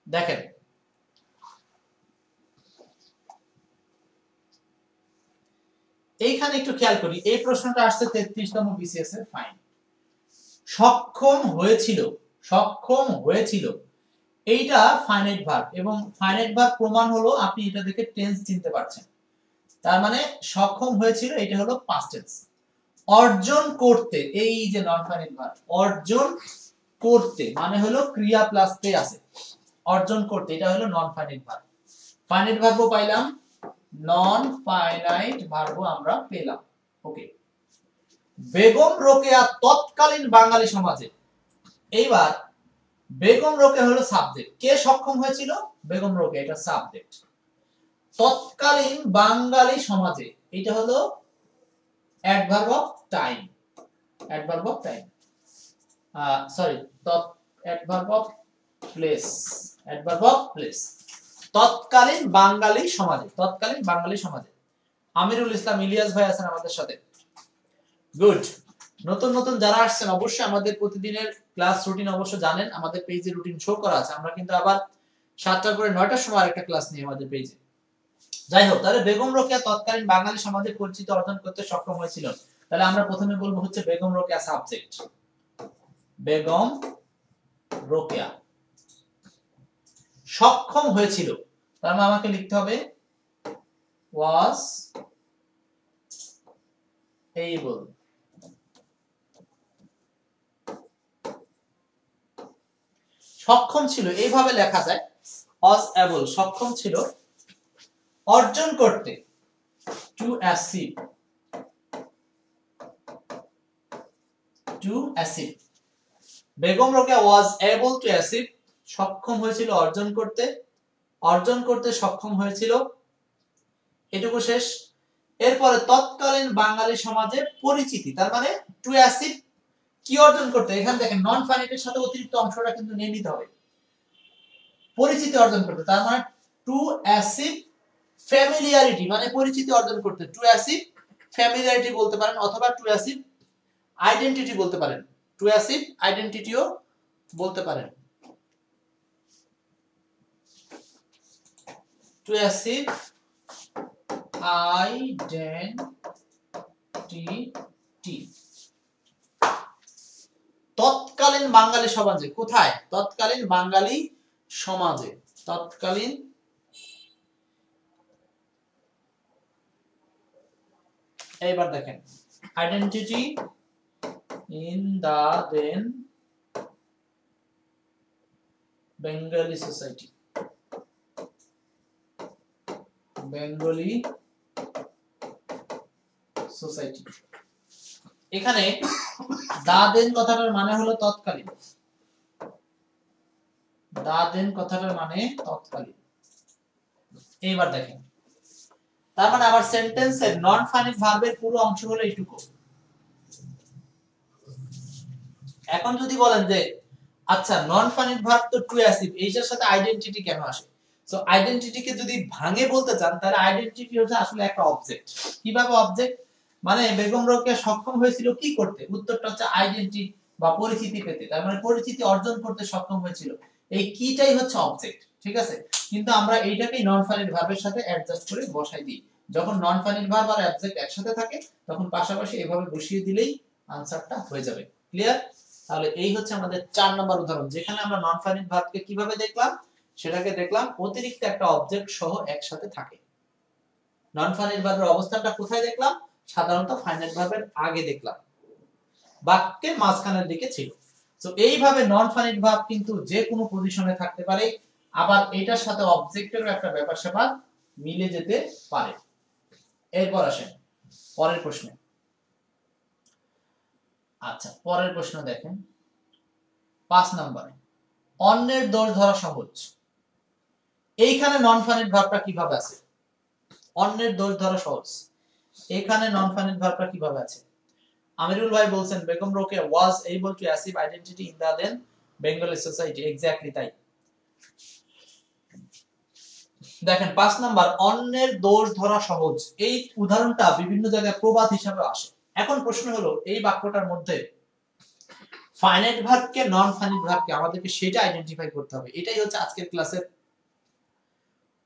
দেখেন, এইখানে একটু খেয়াল করি, এই প্রশ্নটা আসছে 33তম বিসিএস এর ফাইন। সক্ষম হয়েছিল এইটা ফাইনাইট ভার্ব, এবং ফাইনাইট ভার্ব প্রমাণ হলো আপনি এটা দেখে টেন্স চিনতে পারছেন। তার মানে সক্ষম হয়েছিল, এটা হলো পাস্ট টেন্স। অর্জন করতে, এই যে নন ফাইনাইট ভার্ব, অর্জন করতে মানে হলো ক্রিয়া প্লাস তে আছে। অর্জন করতে, এটা হলো নন ফাইনাইট ভার্ব। ফাইনাইট ভার্বও পাইলাম, নন ফাইনাইট ভার্বও আমরা পেলাম। ওকে। বেগম রোকেয়া তৎকালীন বাঙালি সমাজে, এইবার বেগম রোকেয়া হলো সাবজেক্ট, কে সক্ষম হয়েছিল? বেগম রোকেয়া, এটা সাবজেক্ট। তৎকালীন বাঙালি সমাজে, এটা হলো adverb of time, sorry, adverb of place. তৎকালীন বাঙালি সমাজে। আমিরুল ইসলাম ইলিয়াস ভাই আছেন আমাদের সাথে। গুড। নতুন নতুন যারা আসছেন অবশ্যই আমাদের প্রতিদিনের ক্লাস রুটিন অবশ্য জানেন, আমাদের পেজে রুটিন শো করা আছে। আমরা কিন্তু আবার 7টার পরে 9টার সময় আরেকটা ক্লাস নিই আমাদের পেজে। যাই হোক, তাহলে বেগম রোকেয়া তৎকালীন বাঙালি সমাজে পরিচিতি অর্জন করতে সক্ষম হয়েছিল। তাহলে আমরা প্রথমে বলবো হচ্ছে বেগম রোকেয়া সাবজেক্ট, বেগম রোকেয়া সক্ষম হয়েছিল, তার মানে আমাকে লিখতে হবে was able। সক্ষম ছিল এইভাবে লেখা যায়, was able, সক্ষম ছিল অর্জন করতে, to achieve। Begum Rokeya was able to achieve, সক্ষম হয়েছিল অর্জন করতে সক্ষম হয়েছিল, এটুকু শেষ। এরপরে তৎকালীন বাঙালি সমাজে পরিচিতি, তার মানে টু অ্যাচিভ, কি অর্জন করতে, এখানে দেখেন নন ফাইনাইটের সাথে অতিরিক্ত অংশটা কিন্তু নিয়ে নিতে হবে। পরিচিতি অর্জন করতে, তার মানে টু অ্যাচিভ ফ্যামিলিয়ারিটি, মানে পরিচিতি অর্জন করতে, টু অ্যাচিভ ফ্যামিলিয়ারিটি বলতে পারেন, অথবা টু অ্যাচিভ আইডেন্টিটি বলতে পারেন, টু অ্যাচিভ আইডেন্টিটিও বলতে পারেন। To achieve identity. তৎকালীন বাঙালি সমাজে, কোথায়? তৎকালীন বাঙালি সমাজে, তৎকালীন এইবার দেখেন identity in the then Bengali society, Bengali society. এখানে দা দেন কথাটার মানে হলো তৎকালীন, দা দেন কথাটার মানে তৎকালীন। এইবার দেখেন, তার মানে আবার সেন্টেন্সের নন ফাইনাইট ভার্বের পুরো অংশ হলো এইটুকু। এখন যদি বলেন যে আচ্ছা নন ফাইনাইট ভার্ব তো টু অ্যাচিভ, এইটার সাথে আইডেন্টিটি কেন আসে? সো আইডেন্টিটিকে যদি ভাঙে বলতে চান, তাহলে আইডেন্টিটি হচ্ছে আসলে একটা অবজেক্ট। কিভাবে অবজেক্ট? মানে বেগম রোকেয়া সক্ষম হয়েছিল কি করতে, উত্তরটা হচ্ছে আইডেন্টি বা পরিচিতি পেতে, তার মানে পরিচিতি অর্জন করতে সক্ষম হয়েছিল। এই কিটাই হচ্ছে অবজেক্ট, ঠিক আছে। কিন্তু আমরা এইটাকেই নন ফাইনাইট ভার্বের সাথে অ্যাডজাস্ট করে বসাই দিই। যখন নন ফাইনাইট ভার্ব আর অবজেক্ট একসাথে থাকে তখন পাশাপাশি এভাবে বসিয়ে দিলেই আনসারটা হয়ে যাবে। ক্লিয়ার? তাহলে এই হচ্ছে আমাদের 4 নম্বর উদাহরণ, যেখানে আমরা নন ফাইনাইট ভার্বকে কিভাবে দেখলাম, সেটাকে দেখলাম অতিরিক্ত একটা অবজেক্ট সহ একসাথে থাকে। নন ফাইনাইট ভার্বের অবস্থানটা কোথায় দেখলাম, সাধারণত ফাইনাইট ভার্বের আগে দেখলাম, বাক্যের মাঝখানের দিকে ছিল। তো এইভাবে নন ফাইনাইট ভার্ব কিন্তু যে কোনো পজিশনে থাকতে পারে, আবার এটার সাথে অবজেক্টেরও একটা ব্যাপার স্যাপার মিলে যেতে পারে। এরপর আসেন পরের প্রশ্নে। আচ্ছা, পরের প্রশ্ন দেখেন 5 নম্বরে, অন্যের দোষ ধরা সহজ। এইখানে নন ফাইনাইট ভার্বটা কিভাবে আছে, অন্যের দোষ ধরা সহজ, এখানে নন ফাইনাইট ভার্বটা কিভাবে আছে? আমিরুল ভাই বলছেন Begum Rokeya was able to achieve identity in the then Bengali society, exactly তাই। দেখেন 5 নাম্বার, অন্যের দোষ ধরা সহজ, এই উদাহরণটা বিভিন্ন জায়গায় প্রবাদ হিসেবে আসে। এখন প্রশ্ন হলো এই বাক্যটার মধ্যে ফাইনাইট ভার্বকে নন ফাইনাইট ভার্বকে আমাদেরকে সেটা আইডেন্টিফাই করতে হবে। এটাই হচ্ছে আজকের ক্লাসের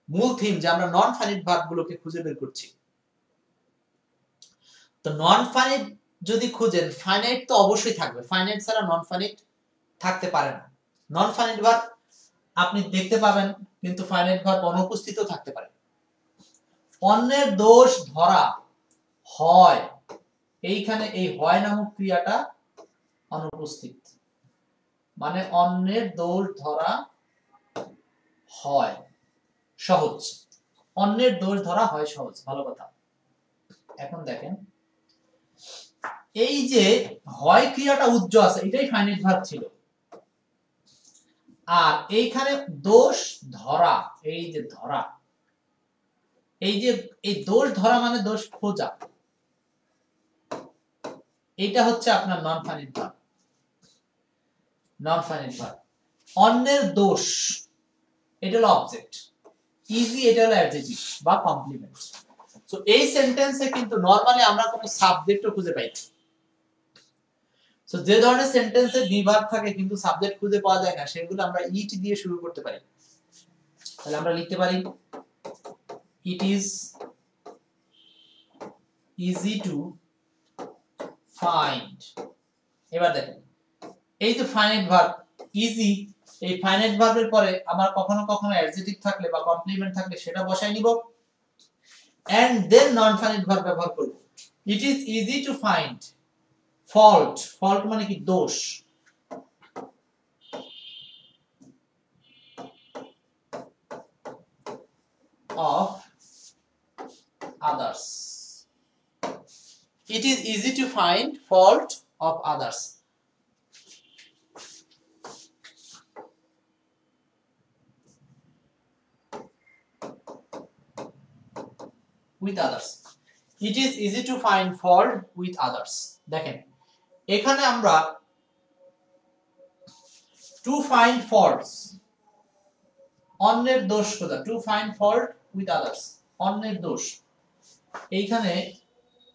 মূল থিম, যে আমরা নন ফাইনাইট ভার্বগুলোকে খুঁজে বের করছি। তো নন ফাইনাইট যদি খুঁজেন, ফাইনাইট তো অবশ্যই থাকবে, ফাইনাইট ছাড়া নন ফাইনাইট থাকতে পারে না। নন ফাইনাইট ভার্ব আপনি দেখতে পাবেন, কিন্তু ফাইনাইট ভার্ব অনুপস্থিতও থাকতে পারে। অন্যের দোষ ধরা হয়, এইখানে এই হয় নামক ক্রিয়াটা অনুপস্থিত, মানে অন্যের দোষ ধরা হয় সহজ, অন্যের দোষ ধরা হয় সহজ, ভালো কথা। এখন দেখেন এই যে হয় ক্রিয়াটা উজ্জ আছে, এটাই ফাইনাইট ভার্ব ছিল, আর এইখানে দোষ ধরা, এই যে ধরা, এই যে এই দোষ ধরা মানে দোষ খোঁজা, এটা হচ্ছে আপনার নন finite verb. Non finite verb অন্যের দোষ, এটা হলো অবজেক্ট, ইজি এটা হলো অ্যাডজেক্টিভ বা কমপ্লিমেন্ট। সো এই সেন্টেন্সে কিন্তু নরমালি আমরা কোনো সাবজেক্টও খুঁজে পাই না। সো যে ধরনের সেন্টেন্সে বিভাগ থাকে কিন্তু সাবজেক্ট খুঁজে পাওয়া যায় না, সেগুলো আমরা ইট দিয়ে শুরু করতে পারি। তাহলে আমরা লিখতে পারি ইট ইজ ইজি টু ফাইন্ড। এবার দেখেন এই যে ফাইনাইট ভার্ব ইজি, এই ফাইনাইট ভার্বের পরে আমার কখনো কখনো অ্যাডজেক্টিভ থাকলে বা কমপ্লিমেন্ট থাকলে সেটা বসাই নিব, and then non finite verb ব্যবহার করব। It is easy to find fault, fault মানে কি দোষ, of others. It is easy to find fault of others. With others. It is easy to find fault with others. দেখেন এখানে আমরা to find faults, অন্যের দোষ খোঁজা, to find fault with others, অন্যের দোষ, এইখানে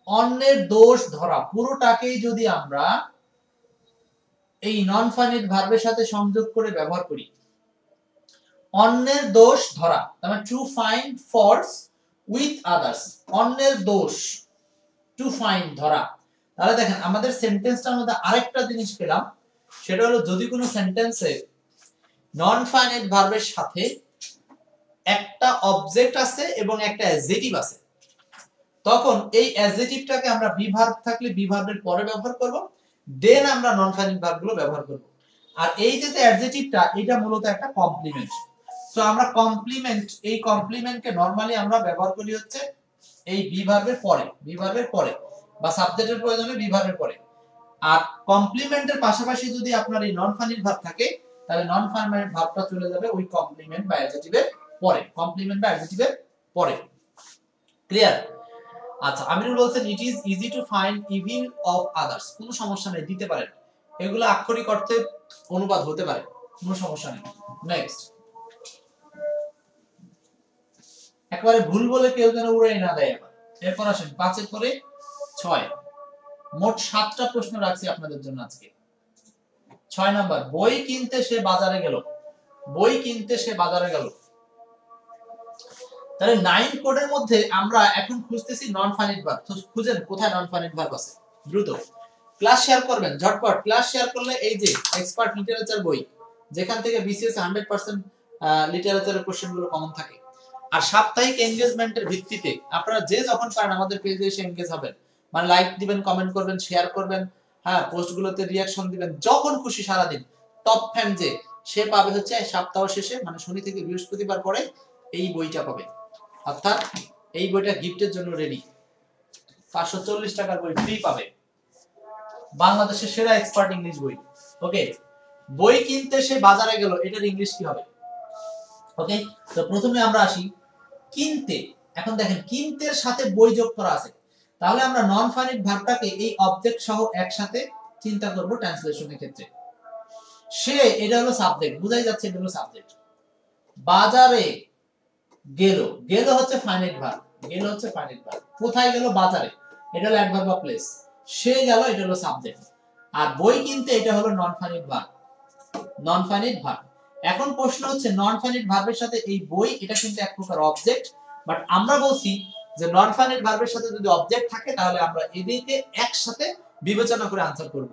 অন্যের দোষ ধরা পুরোটাকেই যদি আমরা এই নন ফাইনাইট ভার্বের সাথে সংযোগ করে ব্যবহার করি, অন্যের দোষ ধরা, তার মানে to find faults with others, অন্যের দোষ টু ফাইন্ড ধরা। তাহলে দেখেন আমাদের সেন্টেন্সটার মধ্যে আরেকটা জিনিস পেলাম, সেটা হলো যদি কোনো সেন্টেন্সে নন ফাইনাইট ভার্বের সাথে একটা অবজেক্ট আছে এবং একটা অ্যাডজেক্টিভ আছে, তখন এই অ্যাডজেক্টিভটাকে আমরা বি ভার্ব থাকলে বি ভার্বের পরে ব্যবহার করব, দেন আমরা নন ফাইনাইট ভার্বগুলো ব্যবহার করব। আর এই যে অ্যাডজেক্টিভটা, এটা মূলত একটা কমপ্লিমেন্ট। সো আমরা কমপ্লিমেন্ট, এই কমপ্লিমেন্টকে নরমালি আমরা ব্যবহার করি হচ্ছে এই বি ভার্বের পরে, বি ভার্বের পরে বা সাবজেক্টের প্রয়োজনে বি ভার্বের পরে। আর কমপ্লিমেন্টের পাশাপাশি যদি আপনার এই নন ফাইনাইট ভার্ব থাকে, তাহলে নন ফাইনাইট ভার্বটা চলে যাবে ওই কমপ্লিমেন্ট বা অ্যাডজেক্টিভের পরে, কমপ্লিমেন্ট বা অ্যাডজেক্টিভের পরে। ক্লিয়ার? আচ্ছা, আমিরুল বলছেন ইট is easy to find evil of others, কোনো সমস্যা নেই, দিতে পারেন, এগুলো আক্ষরিক অর্থে অনুবাদ হতে পারে, কোনো সমস্যা নেই। নেক্সট, একবারে ভুল বলে কেউ যেন উড়াই না দেয়। এবার এরপর আসেন 5 এর পরে 6 মোট 7টা প্রশ্ন রাখছি আপনাদের জন্য আজকে। 6 নাম্বার, বই কিনতে সে বাজারে গেল। বই কিনতে সে বাজারে গেল। তাহলে 9 কোডের মধ্যে আমরা এখন খুঁজতেছি নন ফাইনাইট ভার্ব। তো খুঁজেন কোথায় নন ফাইনাইট ভার্ব আছে, দ্রুত ক্লাস শেয়ার করবেন ঝটপট। ক্লাস শেয়ার করলে এই যে এক্সপার্ট লিটারেচার বই, যেখান থেকে বিসিএস 100% লিটারেচারের কোশ্চেনগুলো কমন থাকে, আর সাপ্তাহিক এনগেজমেন্টের ভিত্তিতে আপনারা যে যখন পারেন আমাদের পেজে এসে এনগেজ হবেন, মানে লাইক দিবেন, কমেন্ট করবেন, শেয়ার করবেন, হ্যাঁ পোস্টগুলোতে রিঅ্যাকশন দিবেন, যখন খুশি সারাদিন। টপ ফ্যান সে পাবে হচ্ছে সপ্তাহ শেষে, মানে শনি থেকে বৃহস্পতিবার পরে এই বইটা পাবে, অর্থাৎ এই বইটা গিফটের জন্য রেডি। 540 টাকার বই ফ্রি পাবে, বাংলাদেশের সেরা এক্সপার্ট ইংলিশ বই। ওকে, বই কিনতে সে বাজারে গেল, এটার ইংলিশ কি হবে? ওকে, তো প্রথমে আমরা আসি কিনতে। এখন দেখেন কিনতের সাথে বই যোগ করা আছে, তাহলে আমরা নন ফাইনাইট ভার্বটাকে এই অবজেক্ট সহ একসাথে চিন্তা করব ট্রান্সলেশনের ক্ষেত্রে। সে, এটা হলো সাবজেক্ট, বুঝাই যাচ্ছে এটা হলো সাবজেক্ট। বাজারে গেল, গেল হচ্ছে ফাইনাইট ভার্ব, গেল হচ্ছে ফাইনাইট ভার্ব। কোথায় গেল? বাজারে, এটা হলো অ্যাডভার্ব অফ প্লেস। সে গেল, এটা হলো সাবজেক্ট। আর বই কিনতে, এটা হলো non finite verb, non finite verb. এখন প্রশ্ন হচ্ছে নন ফাইনাইট ভার্বের সাথে এই বই, এটা কিন্তু এক প্রকার অবজেক্ট, বাট আমরা বলছি যে নন ফাইনাইট ভার্বের সাথে যদি অবজেক্ট থাকে তাহলে আমরা এদেরকে একসাথে বিবেচনা করে আনসার করব।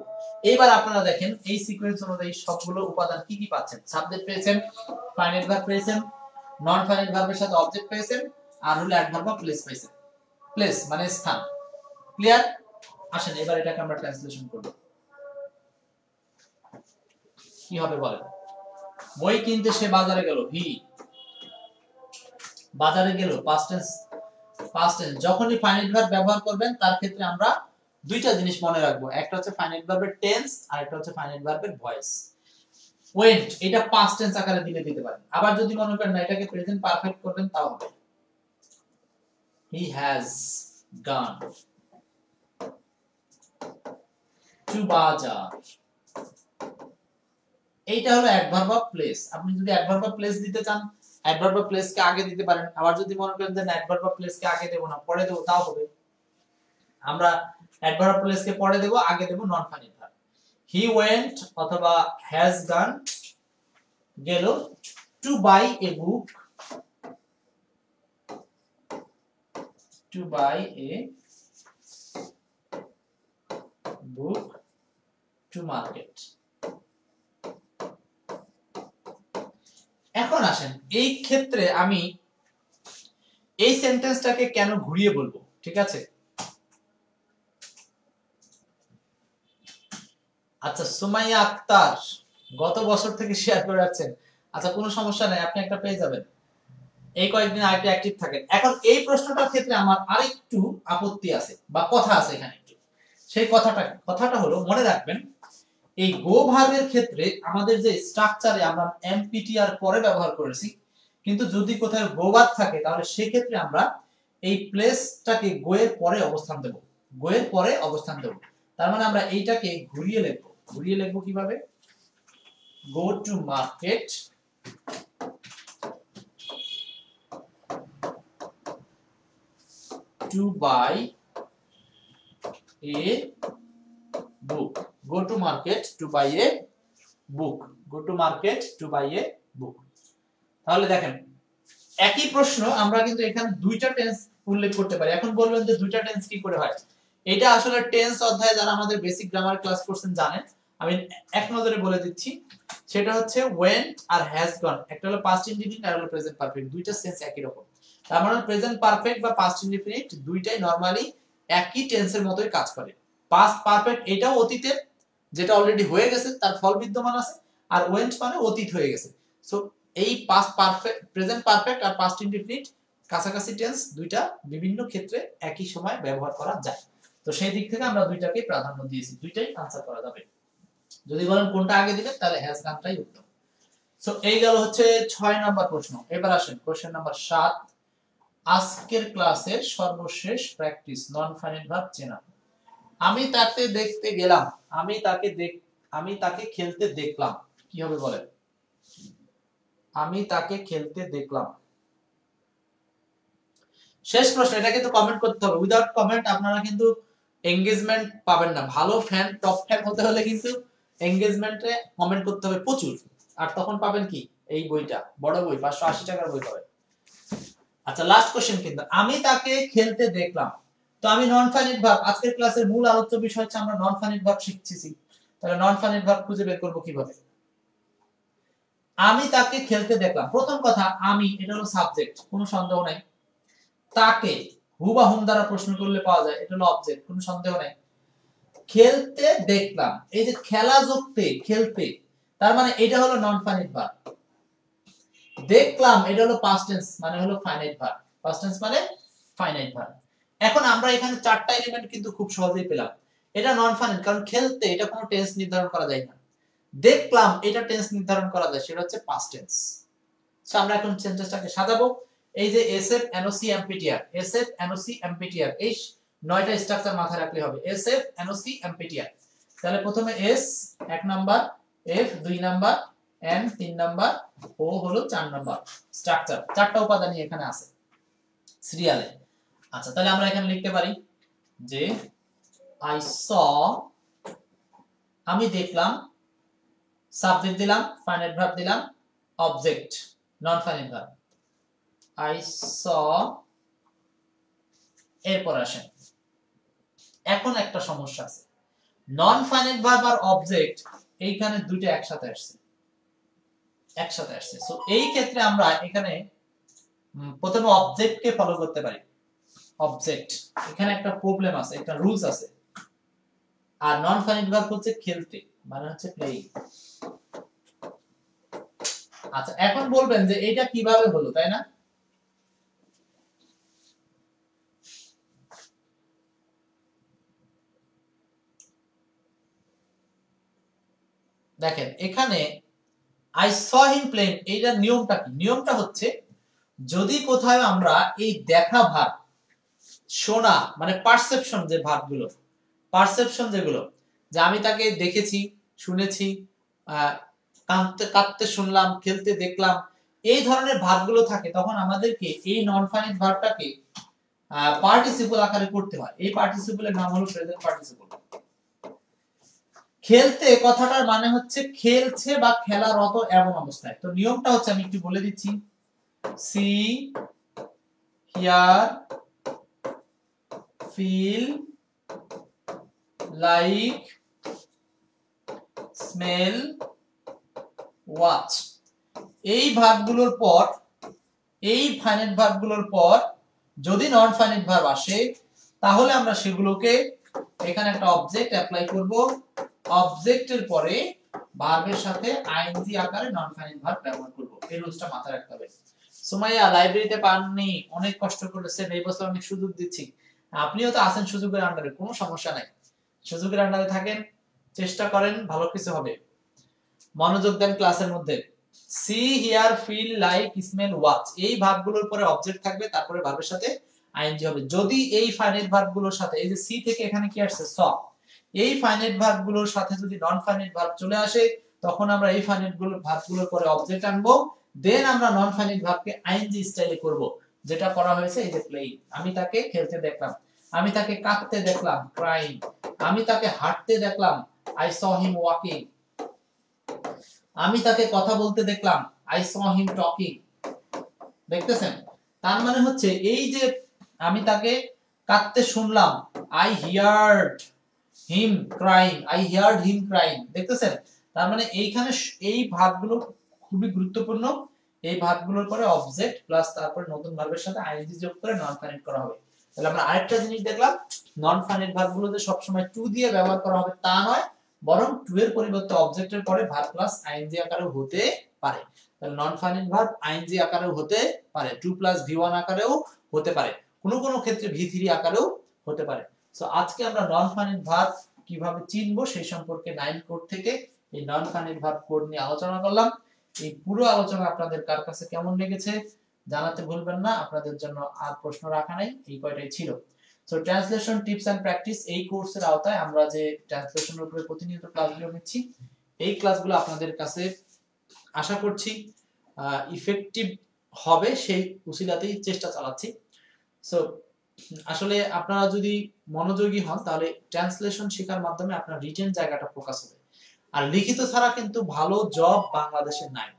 এইবার আপনারা দেখেন এই সিকোয়েন্স অনুযায়ী সবগুলো উপাদান কি কি পাচ্ছেন। সাবজেক্ট পেয়েছেন, ফাইনাইট ভার্ব পেয়েছেন, নন ফাইনাইট ভার্বের সাথে অবজেক্ট পেয়েছেন, আর হলো অ্যাডভার্ব অফ প্লেস পেয়েছেন। প্লেস মানে স্থান। ক্লিয়ার? আসেন এবার এটাকে আমরা ট্রান্সলেশন করব। কি হবে বলেন? বই কিনতে সে বাজারে গেল, হি বাজারে গেল, পাস্ট টেন্স। পাস্ট টেন্স যখনই ফাইনাইট ভার্ব ব্যবহার করবেন তার ক্ষেত্রে আমরা দুইটা জিনিস মনে রাখবো, একটা হচ্ছে ফাইনাইট ভার্বের টেন্স আর একটা হচ্ছে ফাইনাইট ভার্বের ভয়েস। ওয়েন্ট, এটা পাস্ট টেন্স আকারে দিতে পারেন। আবার যদি মনে করেন না এটাকে প্রেজেন্ট পারফেক্ট করবেন তাও হবে। হি হ্যাজ গন টু বাজার, এইটা হলো অ্যাডভার্ব অফ প্লেস। আপনি যদি অ্যাডভার্ব অফ প্লেস দিতে চান অ্যাডভার্ব অফ প্লেস কে আগে দিতে পারেন, আবার যদি মনে করেন যে অ্যাডভার্ব অফ প্লেস কে আগে দেব না পরে দেব তাও হবে। আমরা অ্যাডভার্ব অফ প্লেস কে পরে দেব, আগে দেব non finite verb. He went অথবা হ্যাজ গন গেল to buy a book, to buy a book to market. এখন আসেন এই ক্ষেত্রে আমি এই সেন্টেন্সটাকে কেন ঘুরিয়ে বলবো, ঠিক আছে? আচ্ছা, সুমাইয়া আক্তার গত বছর থেকে শেয়ার করে রাখছেন। আচ্ছা কোনো সমস্যা নাই, আপনি একটা পেয়ে যাবেন, এই কয়েকদিন আরেকটু অ্যাক্টিভ থাকেন। এখন এই প্রশ্নটার ক্ষেত্রে আমার আরেকটু আপত্তি আছে বা কথা আছে এখানে একটু। সেই কথাটা হলো, মনে রাখবেন এই গো ভার্বের ক্ষেত্রে আমাদের যে স্ট্রাকচারে আমরা এমপিটিআর পরে ব্যবহার করেছি, কিন্তু যদি কোথাও গো ভার্ব থাকে তাহলে সেই ক্ষেত্রে আমরা এই প্লেসটাকে গো এর পরে অবস্থান দেব, গো এর পরে অবস্থান দেব। তার মানে আমরা এইটাকে ঘুরিয়ে লিখব। ঘুরিয়ে লিখব কিভাবে? Go to market to buy a book. Go to market to buy a book. Go to market to buy a book. তাহলে দেখেন একই প্রশ্ন আমরা কিন্তু এখানে দুইটা টেন্স উল্লেখ করতে পারি। এখন বলবেন যে দুইটা টেন্স কি করে হয়? এটা আসলে টেন্স অধ্যায়ে যারা আমাদের বেসিক গ্রামার ক্লাস করছেন জানেন, আমি এক নজরে বলে দিচ্ছি। সেটা হচ্ছে went আর has gone, একটা হলো past indefinite আর হলো present perfect, দুইটা সেন্স একই রকম। তার মানে প্রেজেন্ট পারফেক্ট বা পাস্ট ইনডিফিনিট দুইটাই নরমালি একই টেন্সের মতোই কাজ করে। পাস্ট পারফেক্ট এটাও অতীতের, যেটা অলরেডি হয়ে গেছে তার ফল বিদ্যমান আছে, আর ওয়েন্ট মানে অতীত হয়ে গেছে। সো এই পাস্ট পারফেক্ট, প্রেজেন্ট পারফেক্ট আর পাস্ট ইনডিফিনিট কাছাকাছি টেন্স, দুইটা বিভিন্ন ক্ষেত্রে একই সময় ব্যবহার করা যায়। তো সেই দিক থেকে আমরা দুইটাকে প্রাধান্য দিয়েছি, দুইটাই আনসার করা যাবে। যদি বলেন কোনটা আগে দিবেন তাহলে হ্যাজ গানটাই উত্তম। সো এই গেল হচ্ছে 6 নাম্বার প্রশ্ন। এবার আসেন কোশ্চেন নাম্বার 7। আজকের ক্লাসের সর্বশেষ প্র্যাকটিস, নন ফাইনাইট ভার্ব চেনা। আমি তাকে দেখতে গেলাম, আমি তাকে খেলতে দেখলাম, কি হবে বলেন? আমি তাকে খেলতে দেখলাম। শেষ প্রশ্ন, এটা কিন্তু কমেন্ট করতে হবে, উইদাউট কমেন্ট আপনারা কিন্তু এঙ্গেজমেন্ট পাবেন না। ভালো ফ্যান, টপ ফ্যান হতে হলে কিন্তু এঙ্গেজমেন্টে কমেন্ট করতে হবে প্রচুর, আর তখন পাবেন কি এই বইটা, বড় বই 580 টাকার বই পাবেন। আচ্ছা লাস্ট কোশ্চেন, কিন্তু আমি তাকে খেলতে দেখলাম, তো আমি নন ফাইনাইট ভার্ব, আজকের ক্লাসের মূল আলোচ্য বিষয় হচ্ছে আমরা নন ফাইনাইট ভার্ব শিখতেছি, তাহলে নন ফাইনাইট ভার্ব খুঁজে বের করব কিভাবে? আমি তাকে খেলতে দেখলাম, প্রথম কথা আমি, এটা হলো সাবজেক্ট, কোনো সন্দেহ নাই। তাকে হুবাহুম দ্বারা প্রশ্ন করলে পাওয়া যায়, এটা হলো অবজেক্ট, কোনো সন্দেহ নাই। খেলতে দেখলাম, এই যে খেলা যুক্তে খেলতে, তার মানে এটা হলো নন ফাইনাইট ভার্ব। দেখলাম এটা হলো পাস্ট টেন্স, মানে হলো ফাইনাইট ভার্ব। পাস্ট টেন্স মানে ফাইনাইট ভার্ব। এখন আমরা এখানে চারটা এলিমেন্ট কিন্তু খুব সহজেই পেলাম। এটা নন ফাইনাইট, কারণ খেলতে এটা কোনো টেন্স নির্ধারণ করা যায় না। দেখলাম এটা টেন্স নির্ধারণ করা যায়, সেটা হচ্ছে পাস্ট টেন্স। সো আমরা এখন সেন্টেন্সটাকে সাজাবো। এই যে এসএফ এনওসি এমপিটিআর, এসএফ এনওসি এমপিটিআর, এই 9টা স্ট্রাকচার মাথায় রাখলে হবে। এসএফ এনওসি এমপিটিআর, তাহলে প্রথমে S 1 number, F 2 number, N 3 number, O হলো 4 নাম্বার স্ট্রাকচার। চারটা উপাদানই এখানে আছে সিরিয়ালে। আচ্ছা তাহলে আমরা এখানে লিখতে পারি যে আই স, আমি দেখলাম, সাবজেক্ট দিলাম, ফাইনাইট ভার্ব দিলাম, object non finite verb. I saw, এরপর আসেন, এখন একটা সমস্যা আছে, নন ফাইনাইট ভার্ব আর অবজেক্ট এইখানে দুইটা একসাথে আসছে। সো এই ক্ষেত্রে আমরা এখানে প্রথমে অবজেক্ট কে ফলো করতে পারি। অবজেক্ট, এখানে একটা প্রবলেম আছে, একটা রুলস আছে। আর নন ফাইনাইট ভার্ব হচ্ছে খেলতে, মানে হচ্ছে প্লেইং। আচ্ছা এখন বলবেন যে এটা কিভাবে হলো, তাই না? দেখেন এখানে I saw him playing, এইটার নিয়মটা কি? নিয়মটা হচ্ছে যদি কোথাও আমরা এই দেখা ভার্ব, শোনা মানে পারসেপশন, যে ভার্বগুলো পারসেপশন যেগুলো, যে আমি তাকে দেখেছি, শুনেছি, কাঁদতে শুনলাম, খেলতে দেখলাম, এই ধরনের ভার্বগুলো থাকে, তখন আমাদেরকে এই নন ফাইনাইট ভার্বটাকে পার্টিসিপল আকারে করতে হয়। এই পার্টিসিপলের নাম হলো প্রেজেন্ট পার্টিসিপল। খেলতে কথাটার মানে হচ্ছে খেলছে বা খেলারত এমন অবস্থায়। তো নিয়মটা হচ্ছে, আমি একটু বলে দিচ্ছি, see, hear, feel, like, smell, watch, এই ভার্বগুলোর পর, এই ফাইনাইট ভার্বগুলোর পর যদি নন ফাইনাইট ভার্ব আসে, তাহলে আমরা সেগুলোকে এখানে একটা অবজেক্ট অ্যাপ্লাই করব। অবজেক্টের পরে ভার্বের সাথে আইএনজি আকারে নন ফাইনাইট ভার্ব ব্যবহার করব। এই রুলসটা মাথায় রাখতে হবে। সুমাইয়া লাইব্রেরিতে পাননি, অনেক কষ্ট করেছেন, এই বছর অনেক সুযোগ দিচ্ছি, আপনিও তো আছেন সুযোগের আন্ডারে, কোনো সমস্যা নাই, সুযোগের আন্ডারে থাকেন, চেষ্টা করেন, ভালো কিছু হবে, মনোযোগ দেন ক্লাসের মধ্যে। See, hear, feel, like, smell, watch, এই ভার্বগুলোর পরে অবজেক্ট থাকবে, তারপরে ভার্বের সাথে আইএনজি হবে। যদি এই ফাইনাইট ভার্বগুলোর সাথে, এই যে সি থেকে এখানে কি আসছে স, এই ফাইনাইট ভার্বগুলোর সাথে যদি নন ফাইনাইট ভার্ব চলে আসে, তখন আমরা এই ফাইনাইট ভার্বগুলোর পরে অবজেক্ট আনবো, দেন আমরা নন ফাইনাইট ভার্বকে আইএনজি স্টাইলে করব, যেটা করা হয়েছে এই যে প্লেইং। আমি তাকে খেলতে দেখলাম, আমি তাকে কাঁদতে দেখলাম, ক্রাইং, আমি তাকে হাঁটতে দেখলাম, আই স হিম ওয়াকিং, আমি তাকে কথা বলতে দেখলাম, আই স হিম টকিং। দেখতেছেন, তার মানে হচ্ছে এই যে আমি তাকে কাঁদতে শুনলাম, I heard him crying, I heard him crying. দেখতেছেন, তার মানে এইখানে এই ভার্বগুলো খুবই গুরুত্বপূর্ণ। এই ভার্বগুলোর পরে অবজেক্ট প্লাস তারপরে নতুন ভার্বের সাথে আইএনজি যোগ করে নন ফাইনাইট করা হবে। তাহলে আমরা আরেকটা জিনিস দেখলাম, নন ফাইনাইট ভার্বগুলোতে সবসময় টু দিয়ে ব্যবহার করা হবে তা নয়, বরং টু এর পরিবর্তে অবজেক্টের পরে ভার্ব প্লাস আইএনজি আকারেও হতে পারে। তাহলে নন ফাইনাইট ভার্ব আইএনজি আকারেও হতে পারে, টু প্লাস ভি1 আকারেও হতে পারে, কোনো কোনো ক্ষেত্রে ভি3 আকারেও হতে পারে। সো আজকে আমরা নন ফাইনাইট ভার্ব কিভাবে চিনবো সেই সম্পর্কে 9 কোড থেকে এই নন ফাইনাইট ভার্ব কোড নিয়ে আলোচনা করলাম। এই পুরো আলোচনা আপনাদের কার কাছে কেমন লেগেছে জানাতে ভুলবেন না। আপনাদের জন্য আর প্রশ্ন রাখা নাই, এই কয়টাই ছিল। So translation tips and practice, এই কোর্সের আওতায় আমরা যে ট্রান্সলেশনের উপরে প্রতিনিয়ত ক্লাসগুলো নিচ্ছি, এই ক্লাসগুলো আপনাদের কাছে আশা করছি ইফেক্টিভ হবে, সেই উসিলাতেই চেষ্টা চালাচ্ছি। সো আসলে আপনারা যদি মনোযোগী হন তাহলে ট্রান্সলেশন শেখার মাধ্যমে আপনার রিটেন জায়গাটা ফোকাস হবে। আর লিখিত ছাড়া কিন্তু ভালো জব বাংলাদেশে নাই।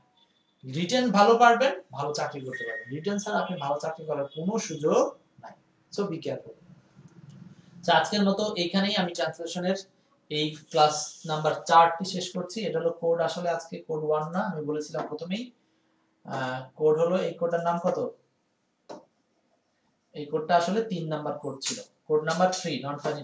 রিটেন ভালো পারবেন, ভালো চাকরি করতে পারবেন। রিটেন ছাড়া আপনি ভালো চাকরি করার কোনো সুযোগ নাই। So be careful. আজকের মতো এইখানেই আমি ট্রান্সলেশনের এই ক্লাস নাম্বার 4টি শেষ করছি। এটা হলো কোড, আসলে আজকে কোড 1 না, আমি বলেছিলাম প্রথমেই। কোড হলো, এই কোডটার নাম কত? এই কোডটা আসলে 3 নাম্বার কোড ছিল, কোড নাম্বার 3 নন ফানি।